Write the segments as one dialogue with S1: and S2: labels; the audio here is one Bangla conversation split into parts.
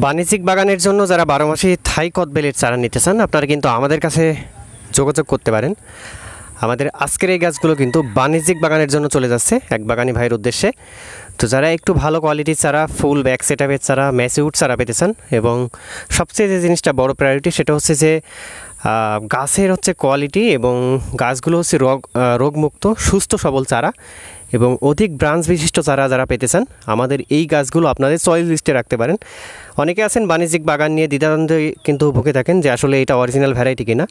S1: বাণিজ্যিক বাগানের জন্য যারা 12 মাসি থাই কদবেলের চারা নিতে চান আপনারা কিন্তু আমাদের কাছে যোগাযোগ করতে পারেন। আমাদের আজকের এই গাছগুলো কিন্তু বাণিজ্যিক বাগানের জন্য চলে যাচ্ছে এক বাগানি ভাইয়ের উদ্দেশ্যে। তো যারা একটু ভালো কোয়ালিটির চারা, ফুল ব্যাক সেটআপের চারা, ম্যাচিউড চারা পেতে চান, এবং সবচেয়ে যে জিনিসটা বড় প্রায়োরিটি সেটা হচ্ছে যে গাছের হচ্ছে কোয়ালিটি, এবং গাছগুলো হচ্ছে রোগমুক্ত সুস্থ সবল চারা এবং অধিক ব্রাঞ্চ বিশিষ্ট চারা যারা পেতে চান আমাদের এই গাছগুলো আপনাদের চয়েস লিস্টে রাখতে পারেন। অনেকে আছেন বাণিজ্যিক বাগান নিয়ে দ্বিধাদ্বন্দ্বে কিন্তু ভুগে থাকেন যে আসলে এটা অরিজিনাল ভ্যারাইটি কিনা।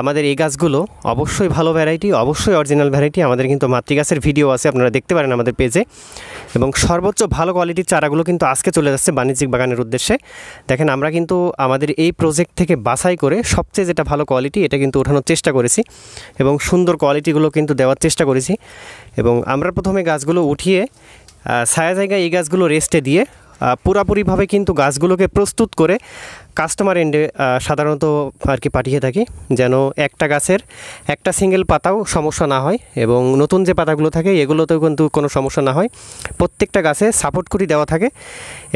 S1: আমাদের এই গাছগুলো অবশ্যই ভালো ভ্যারাইটি, অবশ্যই অরিজিনাল ভ্যারাইটি। আমাদের কিন্তু মাতৃগাছের ভিডিও আছে, আপনারা দেখতে পারেন আমাদের পেজে। এবং সর্বোচ্চ ভালো কোয়ালিটির চারাগুলো কিন্তু আজকে চলে যাচ্ছে বাণিজ্যিক বাগানের উদ্দেশ্যে। দেখেন আমরা কিন্তু আমাদের এই প্রজেক্ট থেকে বাছাই করে সবচেয়ে যেটা ভালো কোয়ালিটি এটা কিন্তু ওঠানোর চেষ্টা করেছি এবং সুন্দর কোয়ালিটিগুলো কিন্তু দেওয়ার চেষ্টা করেছি। এবং আমরা প্রথমে গাছগুলো উঠিয়ে ছায়া জায়গায় এই গাছগুলো রেস্টে দিয়ে পুরাপুরিভাবে কিন্তু গাছগুলোকে প্রস্তুত করে কাস্টমার এন্ডে সাধারণত আর কি পাঠিয়ে থাকি, যেন একটা গাছের একটা সিঙ্গেল পাতাও সমস্যা না হয় এবং নতুন যে পাতাগুলো থাকে এগুলোতেও কিন্তু কোনো সমস্যা না হয়। প্রত্যেকটা গাছে সাপোর্ট খুঁটি দেওয়া থাকে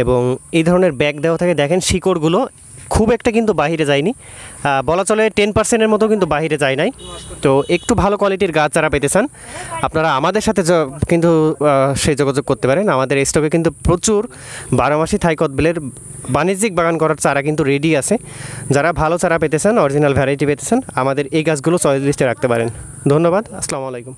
S1: এবং এই ধরনের ব্যাগ দেওয়া থাকে। দেখেন শিকড়গুলো খুব একটা কিন্তু বাহিরে যায়নি, বলা চলে 10%-এর মতো কিন্তু বাহিরে যায় নাই। তো একটু ভালো কোয়ালিটির গাছ যারা পেতে চান আপনারা আমাদের সাথে কিন্তু সেই যোগাযোগ করতে পারেন। আমাদের স্টকে কিন্তু প্রচুর 12 মাসি থাই কদবেলের বাণিজ্যিক বাগান করার চারা কিন্তু রেডি আছে। যারা ভালো চারা পেতে চান, অরিজিনাল ভ্যারাইটি পেতে চান আমাদের এই গাছগুলো চয়েস লিস্টে রাখতে পারেন। ধন্যবাদ, আসসালামু আলাইকুম।